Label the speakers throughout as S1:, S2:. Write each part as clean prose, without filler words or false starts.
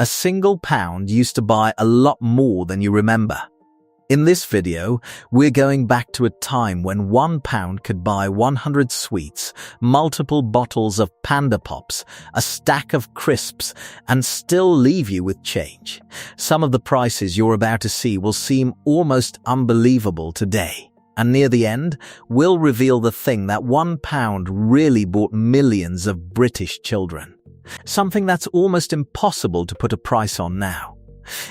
S1: A single pound used to buy a lot more than you remember. In this video, we're going back to a time when £1 could buy 100 sweets, multiple bottles of Panda Pops, a stack of crisps, and still leave you with change. Some of the prices you're about to see will seem almost unbelievable today. And near the end, we'll reveal the thing that £1 really bought millions of British children. Something that's almost impossible to put a price on now.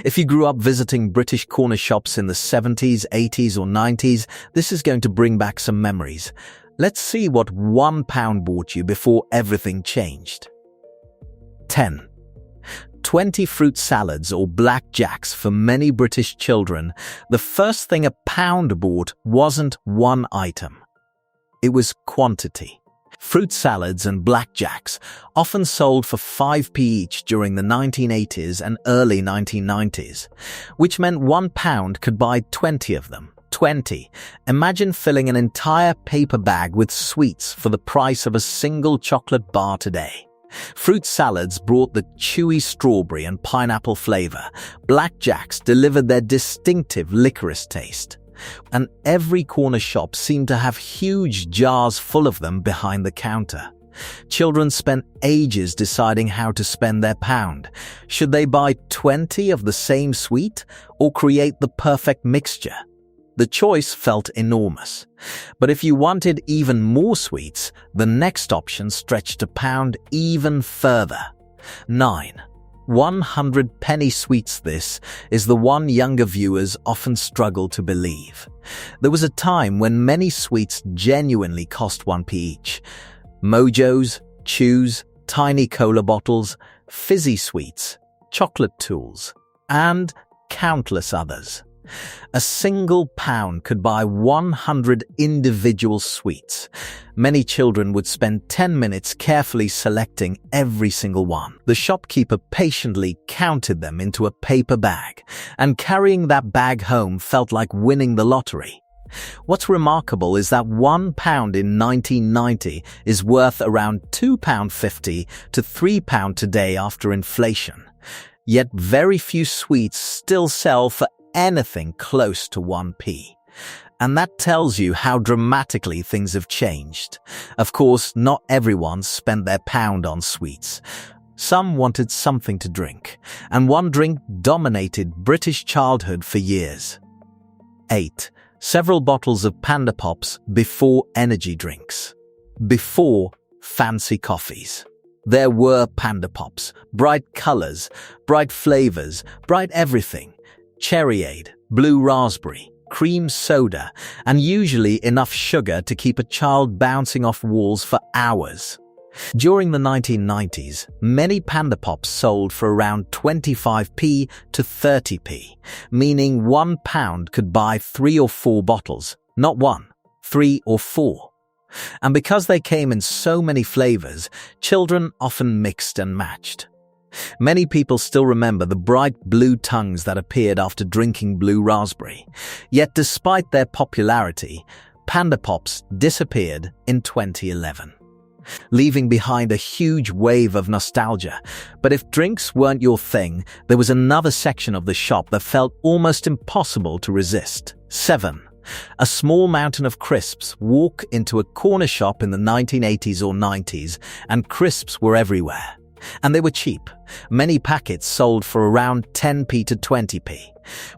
S1: If you grew up visiting British corner shops in the 70s, 80s or 90s, this is going to bring back some memories. Let's see what £1 bought you before everything changed. 10. 20 fruit salads or Blackjacks. For many British children, the first thing a pound bought wasn't one item. It was quantity. Fruit salads and Blackjacks, often sold for 5p each during the 1980s and early 1990s, which meant £1 could buy 20 of them. 20. Imagine filling an entire paper bag with sweets for the price of a single chocolate bar today. Fruit salads brought the chewy strawberry and pineapple flavor. Blackjacks delivered their distinctive licorice taste. And every corner shop seemed to have huge jars full of them behind the counter. Children spent ages deciding how to spend their pound. Should they buy 20 of the same sweet or create the perfect mixture? The choice felt enormous. But if you wanted even more sweets, the next option stretched a pound even further. 9. 100 penny sweets. This is the one younger viewers often struggle to believe. There was a time when many sweets genuinely cost 1p each. Mojos, chews, tiny cola bottles, fizzy sweets, chocolate tools, and countless others. A single pound could buy 100 individual sweets. Many children would spend 10 minutes carefully selecting every single one. The shopkeeper patiently counted them into a paper bag, and carrying that bag home felt like winning the lottery. What's remarkable is that £1 in 1990 is worth around £2.50 to £3 today after inflation. Yet very few sweets still sell for anything close to 1p. And that tells you how dramatically things have changed. Of course, not everyone spent their pound on sweets. Some wanted something to drink, and one drink dominated British childhood for years. 8. Several bottles of Panda Pops before energy drinks. Before fancy coffees. There were Panda Pops, bright colors, bright flavors, bright everything. Cherryade, blue raspberry, cream soda, and usually enough sugar to keep a child bouncing off walls for hours. During the 1990s, many Panda Pops sold for around 25p to 30p, meaning £1 could buy 3 or 4 bottles, not 1, 3 or 4. And because they came in so many flavors, children often mixed and matched. Many people still remember the bright blue tongues that appeared after drinking blue raspberry. Yet despite their popularity, Panda Pops disappeared in 2011, leaving behind a huge wave of nostalgia. But if drinks weren't your thing, there was another section of the shop that felt almost impossible to resist. 7. A small mountain of crisps. Walk into a corner shop in the 1980s or 90s, and crisps were everywhere. And they were cheap. Many packets sold for around 10p to 20p,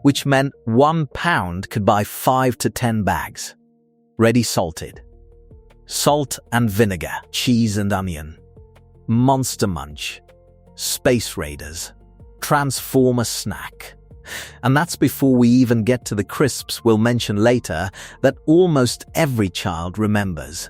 S1: which meant £1 could buy 5 to 10 bags. Ready salted. Salt and vinegar, cheese and onion. Monster Munch. Space Raiders. Transformer snack. And that's before we even get to the crisps we'll mention later that almost every child remembers.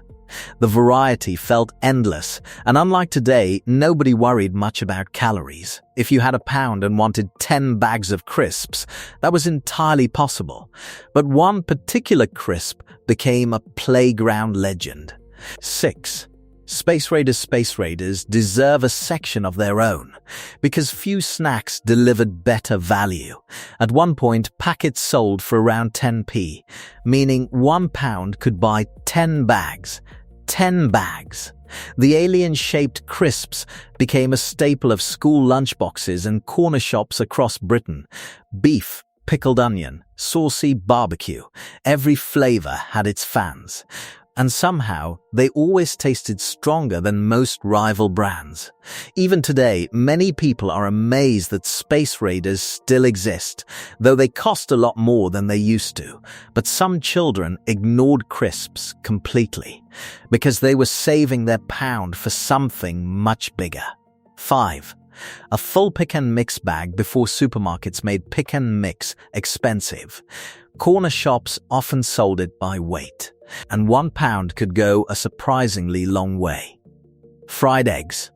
S1: The variety felt endless, and unlike today, nobody worried much about calories. If you had a pound and wanted 10 bags of crisps, that was entirely possible. But one particular crisp became a playground legend. 6. Space Raiders deserve a section of their own, because few snacks delivered better value. At one point, packets sold for around 10p, meaning £1 could buy 10 bags. 10 bags. The alien-shaped crisps became a staple of school lunchboxes and corner shops across Britain. Beef, pickled onion, saucy barbecue. Every flavor had its fans. And somehow, they always tasted stronger than most rival brands. Even today, many people are amazed that Space Raiders still exist, though they cost a lot more than they used to. But some children ignored crisps completely, because they were saving their pound for something much bigger. 5. A full pick and mix bag before supermarkets made pick and mix expensive. Corner shops often sold it by weight, and £1 could go a surprisingly long way. Fried eggs,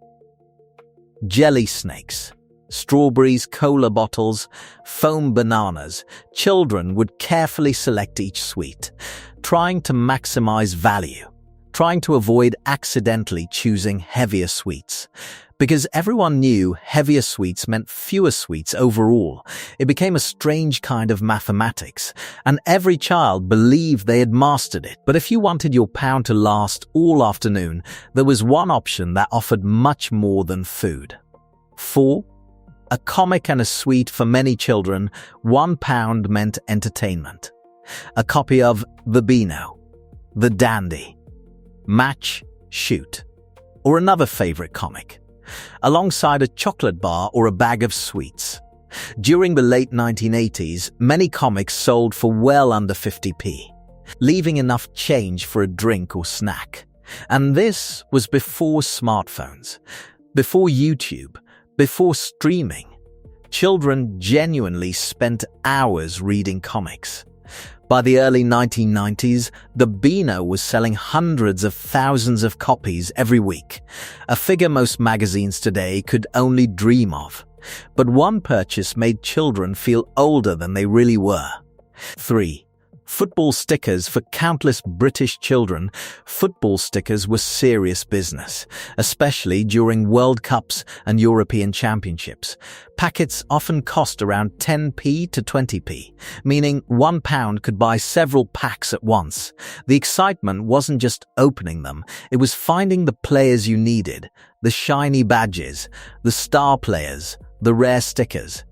S1: jelly snakes, strawberries, cola bottles, foam bananas. Children would carefully select each sweet, trying to maximize value, trying to avoid accidentally choosing heavier sweets. Because everyone knew heavier sweets meant fewer sweets overall, it became a strange kind of mathematics, and every child believed they had mastered it. But if you wanted your pound to last all afternoon, there was one option that offered much more than food. 4. A comic and a sweet. For many children, £1 meant entertainment. A copy of the Beano, the Dandy, Match, Shoot, or another favorite comic, alongside a chocolate bar or a bag of sweets. During the late 1980s, many comics sold for well under 50p, leaving enough change for a drink or snack. And this was before smartphones, before YouTube, before streaming. Children genuinely spent hours reading comics. By the early 1990s, the Beano was selling hundreds of thousands of copies every week, a figure most magazines today could only dream of. But one purchase made children feel older than they really were. 3. Football stickers. For countless British children, football stickers were serious business, especially during World Cups and European Championships. Packets often cost around 10p to 20p, meaning £1 could buy several packs at once. The excitement wasn't just opening them, it was finding the players you needed, the shiny badges, the star players, the rare stickers.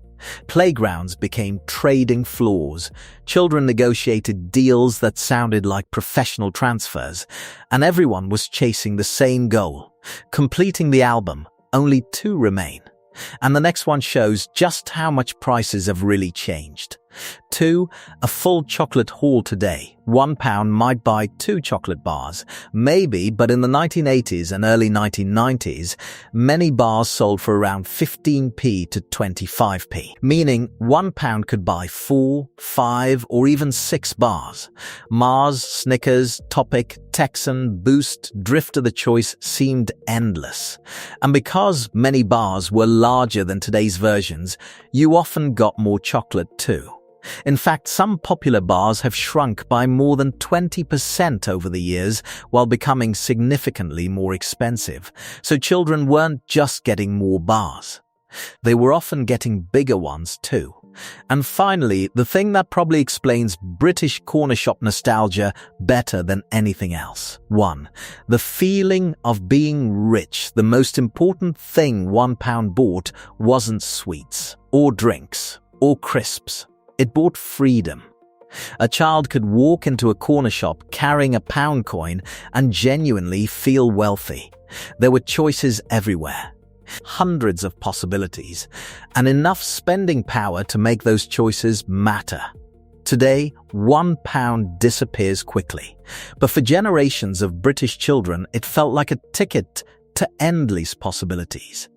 S1: Playgrounds became trading floors. Children negotiated deals that sounded like professional transfers, and everyone was chasing the same goal, completing the album. Only 2 remain. And the next one shows just how much prices have really changed. 2. A full chocolate haul today. £1 might buy 2 chocolate bars. Maybe, but in the 1980s and early 1990s, many bars sold for around 15p to 25p, meaning £1 could buy 4, 5, or even 6 bars. Mars, Snickers, Topic, Texan, Boost, Drifter. The choice seemed endless. And because many bars were larger than today's versions, you often got more chocolate too. In fact, some popular bars have shrunk by more than 20% over the years while becoming significantly more expensive. So children weren't just getting more bars. They were often getting bigger ones too. And finally, the thing that probably explains British corner shop nostalgia better than anything else. 1. The feeling of being rich. The most important thing £1 bought wasn't sweets, or drinks, or crisps. It bought freedom. A child could walk into a corner shop carrying a pound coin and genuinely feel wealthy. There were choices everywhere, hundreds of possibilities, and enough spending power to make those choices matter. Today, £1 disappears quickly, but for generations of British children, it felt like a ticket to endless possibilities.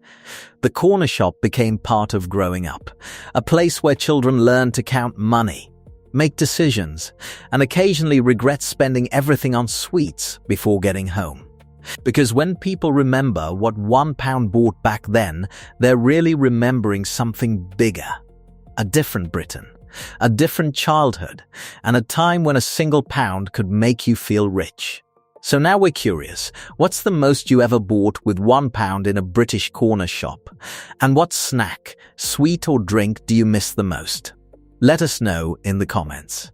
S1: The corner shop became part of growing up, a place where children learned to count money, make decisions, and occasionally regret spending everything on sweets before getting home. Because when people remember what £1 bought back then, they're really remembering something bigger, a different Britain, a different childhood, and a time when a single pound could make you feel rich. So now we're curious, what's the most you ever bought with £1 in a British corner shop? And what snack, sweet or drink do you miss the most? Let us know in the comments.